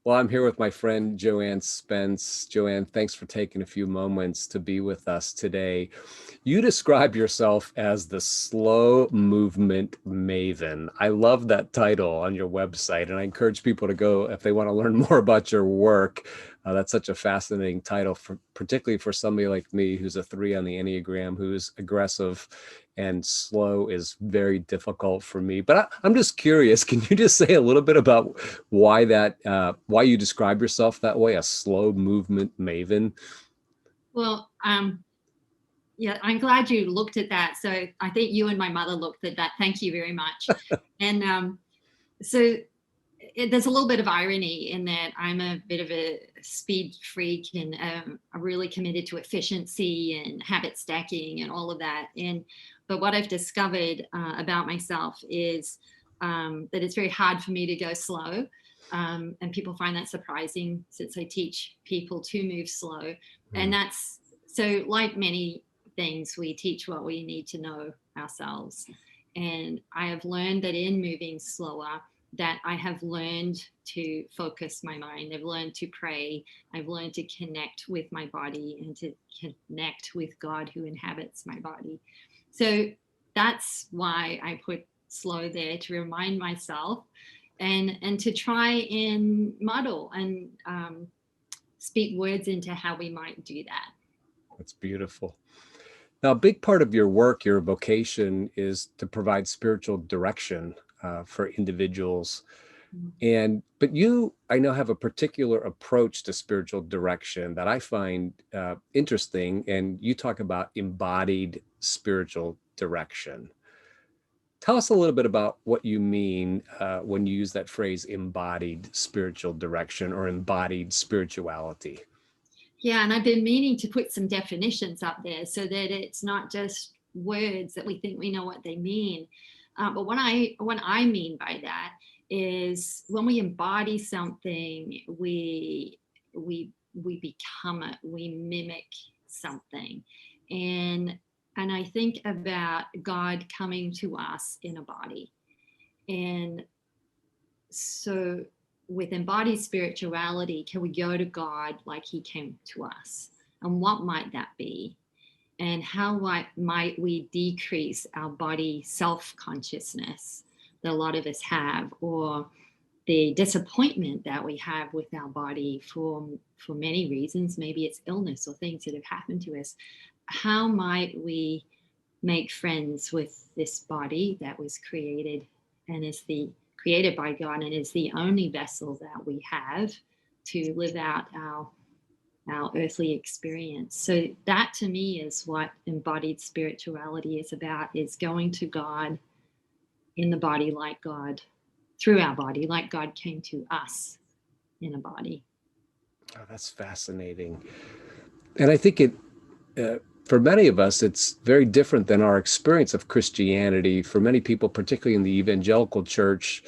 Well, I'm here with my friend Joanne Spence. Joanne, thanks for taking a few moments to be with us today. You describe yourself as the slow movement maven. I love that title on your website, and I encourage people to go if they want to learn more about your work. That's such a fascinating title, particularly for somebody like me who's a 3 on the Enneagram, who's aggressive and slow is very difficult for me. But I'm just curious, can you just say a little bit about why you describe yourself that way, a slow movement maven? Well, yeah, I'm glad you looked at that. So I think you and my mother looked at that. Thank you very much. And so there's a little bit of irony in that I'm a bit of a speed freak and I'm really committed to efficiency and habit stacking and all of that. But what I've discovered about myself is that it's very hard for me to go slow. And people find that surprising since I teach people to move slow. And that's so, like many things, we teach what we need to know ourselves. And I have learned that in moving slower, that I have learned to focus my mind. I've learned to pray. I've learned to connect with my body and to connect with God who inhabits my body. So that's why I put slow there, to remind myself and to try and model and speak words into how we might do that. That's beautiful. Now, a big part of your work, your vocation, is to provide spiritual direction for individuals. But you, I know, have a particular approach to spiritual direction that I find interesting. And you talk about embodied spiritual direction. Tell us a little bit about what you mean when you use that phrase embodied spiritual direction or embodied spirituality. Yeah, and I've been meaning to put some definitions up there so that it's not just words that we think we know what they mean. But what I mean by that is when we embody something, we become it, we mimic something, and I think about God coming to us in a body, and so with embodied spirituality, can we go to God like he came to us? And what might that be? And how might we decrease our body self-consciousness that a lot of us have, or the disappointment that we have with our body for many reasons? Maybe it's illness or things that have happened to us. How might we make friends with this body that was created and is the created by God and is the only vessel that we have to live out our earthly experience? So that to me is what embodied spirituality is about, is going to God in the body like God, through our body like God came to us in a body. Oh, that's fascinating. And I think for many of us, it's very different than our experience of Christianity. For many people, particularly in the evangelical church,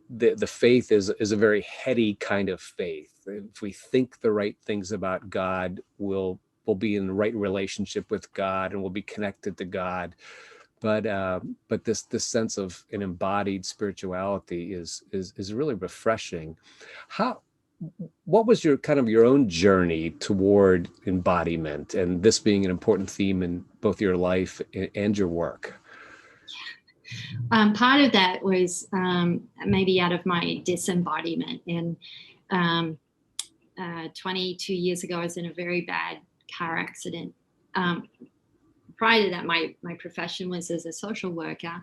the faith is a very heady kind of faith. If we think the right things about God, we'll be in the right relationship with God and we'll be connected to God. But this sense of an embodied spirituality is really refreshing. How what was your kind of your own journey toward embodiment, and this being an important theme in both your life and your work? Part of that was maybe out of my disembodiment. And 22 years ago, I was in a very bad car accident. Prior to that, my profession was as a social worker,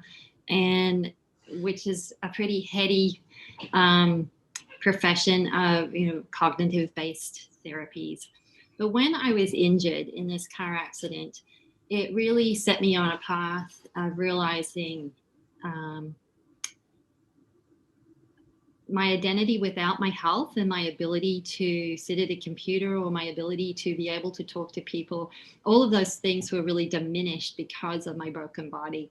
and which is a pretty heady profession of cognitive based therapies. But when I was injured in this car accident, it really set me on a path of realizing um, my identity without my health and my ability to sit at a computer or my ability to be able to talk to people. All of those things were really diminished because of my broken body.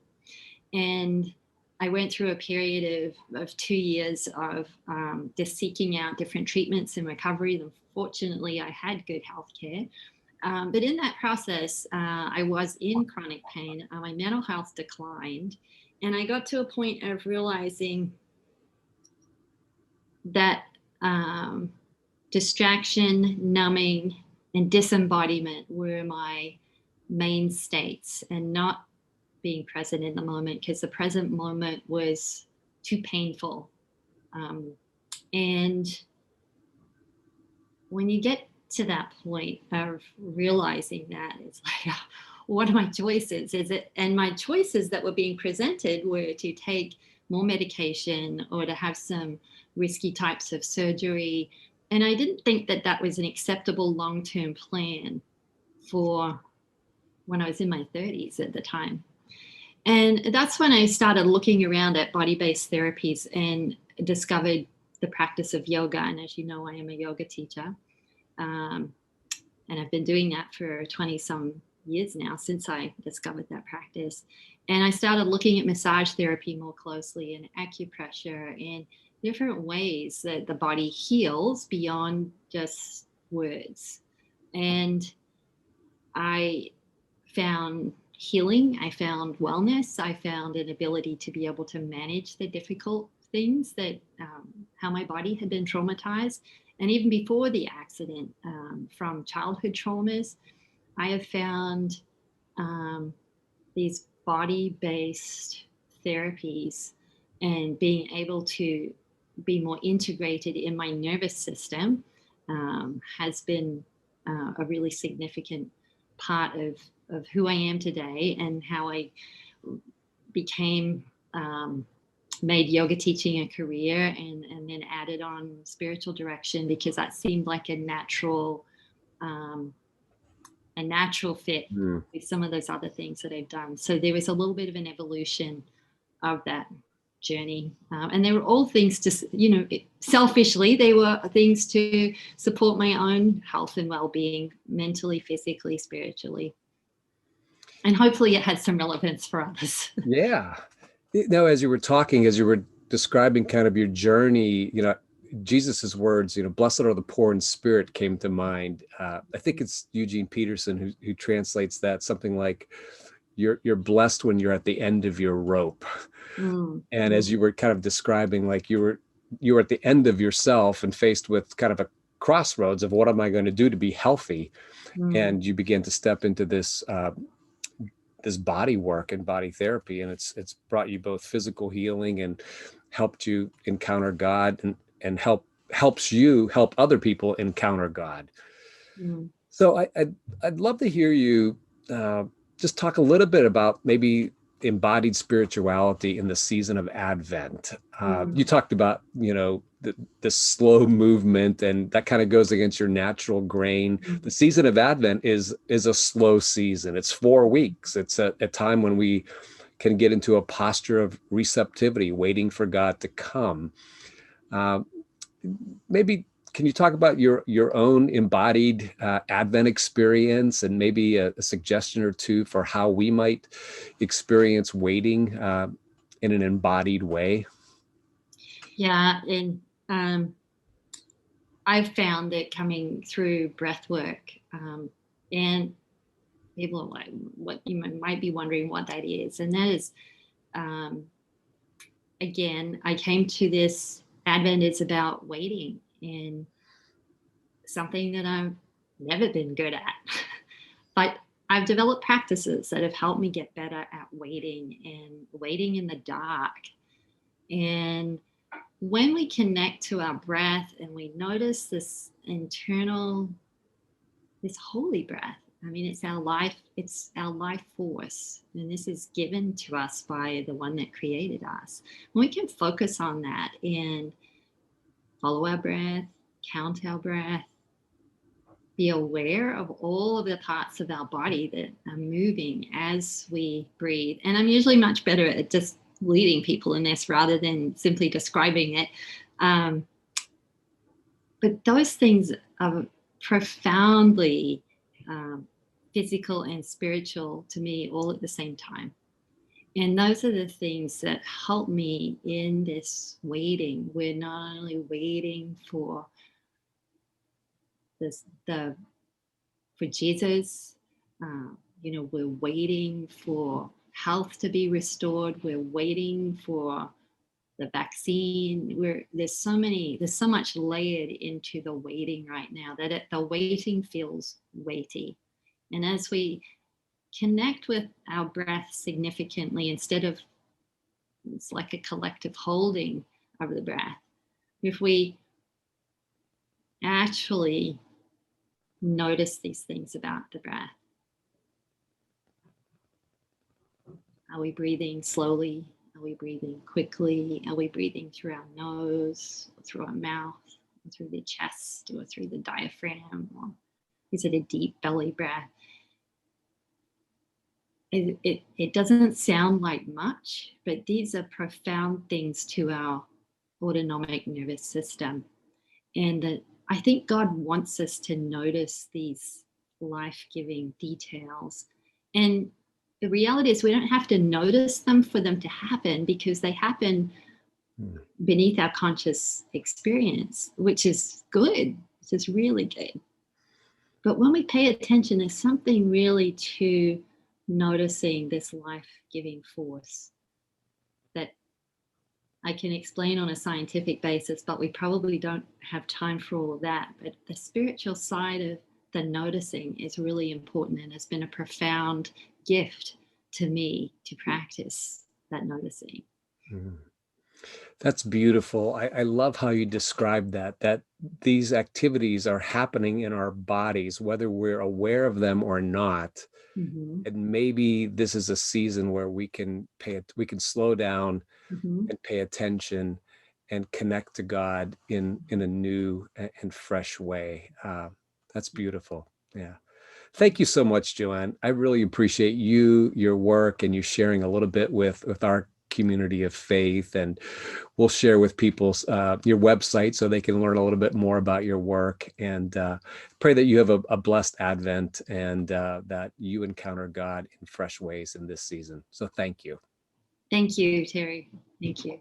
And I went through a period of 2 years of just seeking out different treatments and recovery. And fortunately, I had good health care. But in that process, I was in chronic pain. My mental health declined. And I got to a point of realizing that um, distraction, numbing, and disembodiment were my main states, and not being present in the moment, because the present moment was too painful. And when you get to that point of realizing that, it's like, what are my choices? And my choices that were being presented were to take more medication or to have some risky types of surgery. And I didn't think that that was an acceptable long-term plan for when I was in my 30s at the time. And that's when I started looking around at body-based therapies and discovered the practice of yoga. And as you know, I am a yoga teacher. And I've been doing that for 20 some years now, since I discovered that practice. And I started looking at massage therapy more closely, and acupressure, and different ways that the body heals beyond just words. And I found healing, I found wellness, I found an ability to be able to manage the difficult things that how my body had been traumatized. And even before the accident, from childhood traumas, I have found these body-based therapies and being able to be more integrated in my nervous system has been a really significant part of who I am today, and how I became made yoga teaching a career, and then added on spiritual direction, because that seemed like a natural fit Mm. with some of those other things that I've done. So there was a little bit of an evolution of that journey. And they were all things to, selfishly, they were things to support my own health and well-being, mentally, physically, spiritually. And hopefully it had some relevance for others. Yeah. Now, as you were talking, as you were describing kind of your journey, Jesus's words, blessed are the poor in spirit, came to mind. I think it's Eugene Peterson who translates that something like, you're blessed when you're at the end of your rope. And as you were kind of describing, like you were at the end of yourself and faced with kind of a crossroads of, what am I going to do to be healthy? And you begin to step into this body work and body therapy, and it's brought you both physical healing and helped you encounter God, and helps you help other people encounter God. So I'd love to hear you just talk a little bit about maybe embodied spirituality in the season of Advent. You talked about, the slow movement, and that kind of goes against your natural grain. The season of Advent is a slow season. It's 4 weeks. It's a time when we can get into a posture of receptivity, waiting for God to come. Maybe can you talk about your own embodied Advent experience, and maybe a suggestion or two for how we might experience waiting in an embodied way? Yeah, and I've found that coming through breath work, and people are like, what you might be wondering what that is. And that is, again, I came to this Advent is about waiting, and something that I've never been good at. But I've developed practices that have helped me get better at waiting, and waiting in the dark. And when we connect to our breath and we notice this internal, this holy breath, I mean, it's our life force. And this is given to us by the one that created us. When we can focus on that and follow our breath, count our breath, be aware of all of the parts of our body that are moving as we breathe. And I'm usually much better at just leading people in this rather than simply describing it. But those things are profoundly physical and spiritual to me all at the same time. And those are the things that help me in this waiting. We're not only waiting for for Jesus, we're waiting for health to be restored. We're waiting for the vaccine, where there's so much layered into the waiting right now that the waiting feels weighty. And as we connect with our breath significantly, instead of, it's like a collective holding of the breath, if we actually notice these things about the breath. Are we breathing slowly? Are we breathing quickly? Are we breathing through our nose, or through our mouth, or through the chest, or through the diaphragm? Or is it a deep belly breath? It doesn't sound like much, but these are profound things to our autonomic nervous system. And I think God wants us to notice these life-giving details. And the reality is we don't have to notice them for them to happen, because they happen beneath our conscious experience, which is good. Which is really good. But when we pay attention, there's something really to noticing this life-giving force that I can explain on a scientific basis, but we probably don't have time for all of that. But the spiritual side of the noticing is really important, and has been a profound gift to me to practice that noticing. Mm. That's beautiful. I love how you describe that these activities are happening in our bodies, whether we're aware of them or not. Mm-hmm. And maybe this is a season where we can slow down Mm-hmm. and pay attention and connect to God in a new and fresh way. That's beautiful. Yeah. Thank you so much, Joanne. I really appreciate your work, and you sharing a little bit with our community of faith. And we'll share with people your website so they can learn a little bit more about your work. And pray that you have a blessed Advent, and that you encounter God in fresh ways in this season. So thank you. Thank you, Terry. Thank you.